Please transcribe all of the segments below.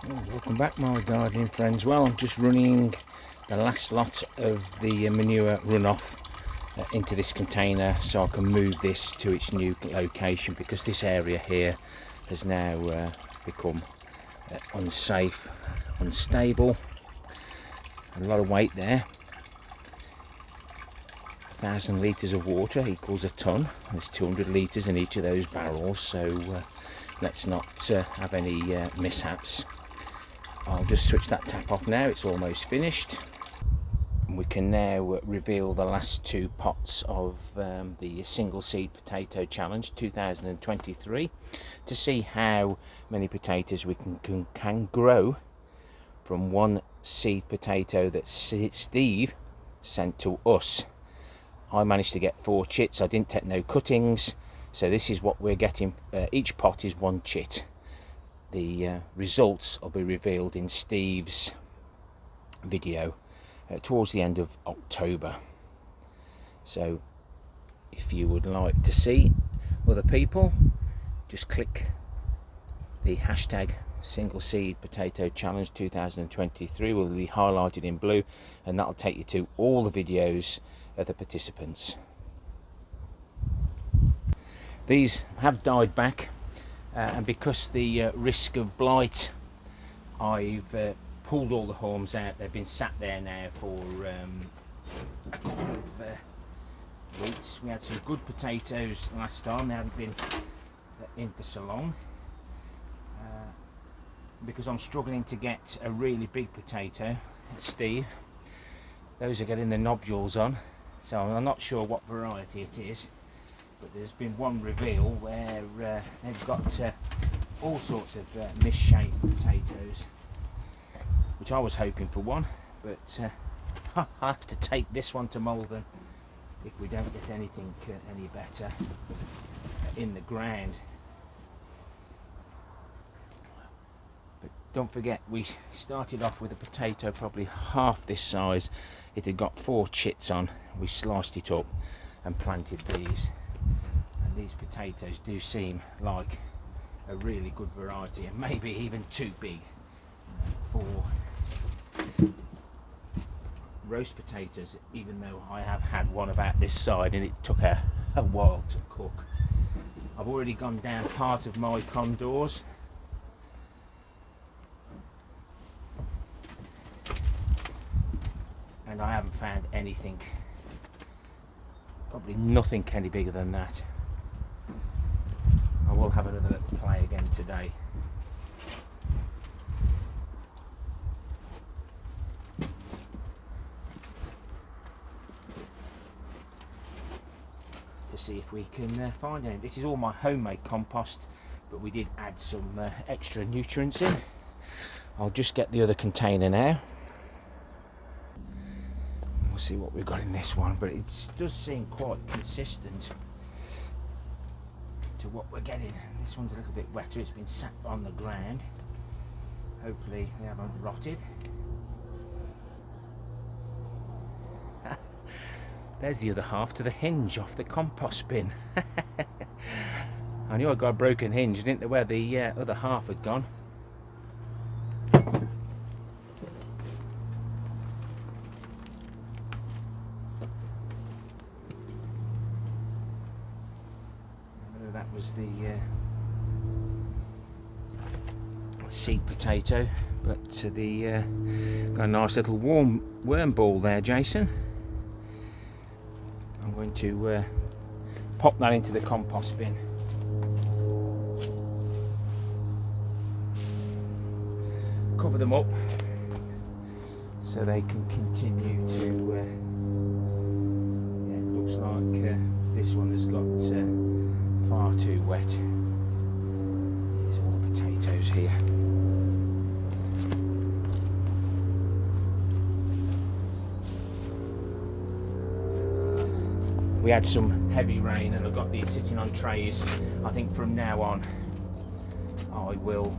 Welcome back, my gardening friends. Well, I'm just running the last lot of the manure runoff into this container so I can move this to its new location, because this area here has now become unsafe, unstable. A lot of weight there. 1,000 litres of water equals a tonne. There's 200 litres in each of those barrels, so let's not have any mishaps. I'll just switch that tap off now. It's almost finished. We can now reveal the last 2 pots of the single seed potato challenge 2023 to see how many potatoes we can grow from one seed potato that Steve sent to us. I managed to get 4 chits. I didn't take no cuttings, so this is what we're getting. Each pot is 1 chit. The results will be revealed in Steve's video towards the end of October. So if you would like to see other people, just click the hashtag single seed potato challenge 2023. Will be highlighted in blue, and that'll take you to all the videos of the participants. These have died back, and because the risk of blight, I've pulled all the haulms out. They've been sat there now for a couple of weeks. We had some good potatoes last time. They haven't been in for so long, because I'm struggling to get a really big potato, Steve. Those are getting the nodules on, so I'm not sure what variety it is. But there's been one reveal where they've got all sorts of misshaped potatoes, which I was hoping for one, but I have to take this one to Malvern if we don't get anything any better in the ground. But don't forget, we started off with a potato probably half this size. It had got 4 chits on. We sliced it up and planted these. These potatoes do seem like a really good variety, and maybe even too big for roast potatoes, even though I have had one about this side and it took a while to cook. I've already gone down part of my condors, and I haven't found anything, probably nothing any bigger than that. I will have another little play again today. To see if we can find any. This is all my homemade compost, but we did add some extra nutrients in. I'll just get the other container now. We'll see what we've got in this one, but it does seem quite consistent to what we're getting. This one's a little bit wetter. It's been sat on the ground. Hopefully they haven't rotted. There's the other half to the hinge off the compost bin. I knew I got a broken hinge. I didn't know where the other half had gone. That was the seed potato, but the got a nice little worm ball there, Jason. I'm going to pop that into the compost bin. Cover them up so they can continue to. Yeah, it looks like this one has got far too wet. Here's all the potatoes here. We had some heavy rain and I've got these sitting on trays. I think from now on I will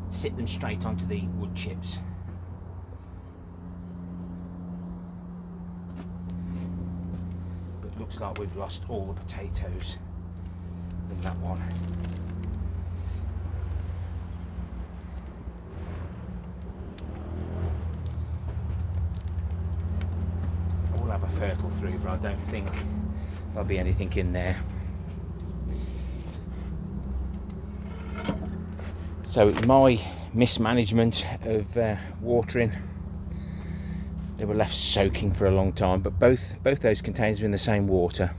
sit them straight onto the wood chips. But looks like we've lost all the potatoes in that one. fertile through, but I don't think there'll be anything in there. So it's my mismanagement of watering. They were left soaking for a long time, but both those containers are in the same water.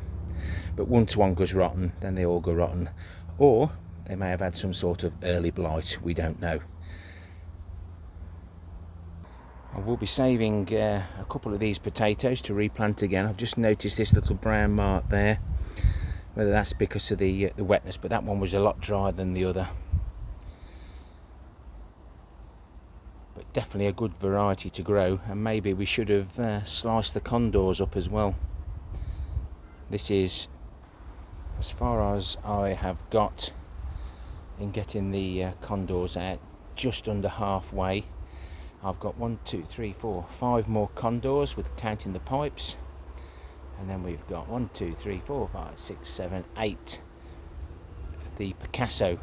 But once one goes rotten, then they all go rotten. Or they may have had some sort of early blight, we don't know. I will be saving a couple of these potatoes to replant again. I've just noticed this little brown mark there. Whether that's because of the wetness, but that one was a lot drier than the other. But definitely a good variety to grow, and maybe we should have sliced the condors up as well. This is as far as I have got in getting the condors out, just under halfway. I've got 1, 2, 3, 4, 5 more condors with counting the pipes, and then we've got 1, 2, 3, 4, 5, 6, 7, 8 the Picasso,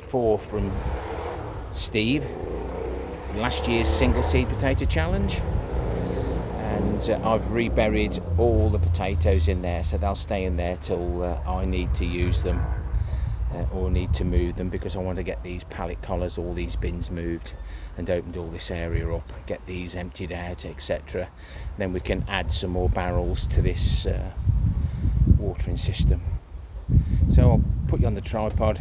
4 from Steve, last year's single seed potato challenge, and I've reburied all the potatoes in there, so they'll stay in there till I need to use them or need to move them, because I want to get these pallet collars, all these bins moved and opened all this area up, get these emptied out, etc. Then we can add some more barrels to this watering system. So I'll put you on the tripod,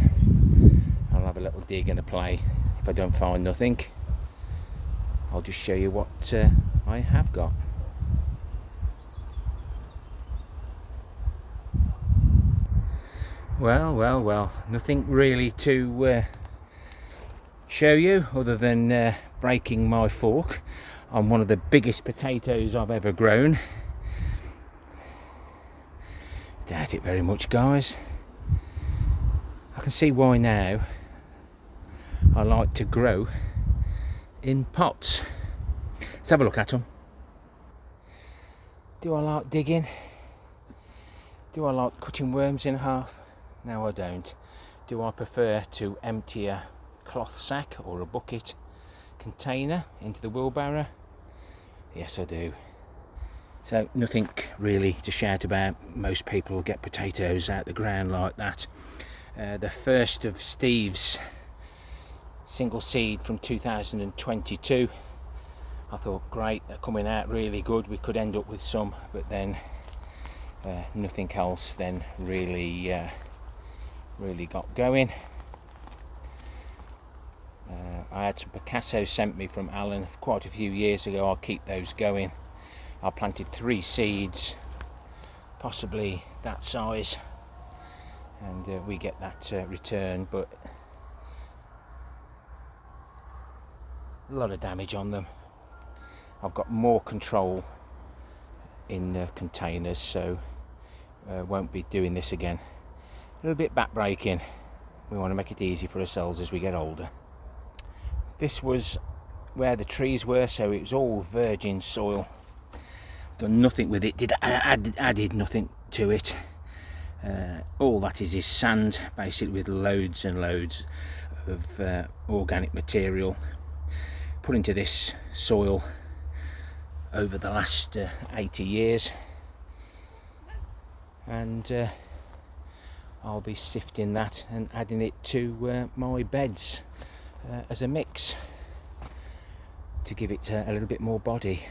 I'll have a little dig and a play. If I don't find nothing, I'll just show you what I have got. Well, nothing really to show you other than breaking my fork on one of the biggest potatoes I've ever grown. Doubt it very much, guys. I can see why now. I like to grow in pots. Let's have a look at them. Do I like digging? Do I like cutting worms in half? No, I don't. Do I prefer to empty a cloth sack or a bucket container into the wheelbarrow? Yes, I do. So nothing really to shout about. Most people get potatoes out the ground like that. The first of Steve's single seed from 2022, I thought, great, they're coming out really good, we could end up with some, but then nothing else then really got going. I had some Picasso sent me from Alan quite a few years ago. I'll keep those going. I planted 3 seeds, possibly that size, and we get that return, but a lot of damage on them. I've got more control in containers, so won't be doing this again. A little bit back-breaking. We want to make it easy for ourselves as we get older. This was where the trees were, so it was all virgin soil. Done nothing with it, added nothing to it. All that is sand, basically, with loads and loads of organic material put into this soil over the last 80 years, and I'll be sifting that and adding it to my beds as a mix to give it a little bit more body.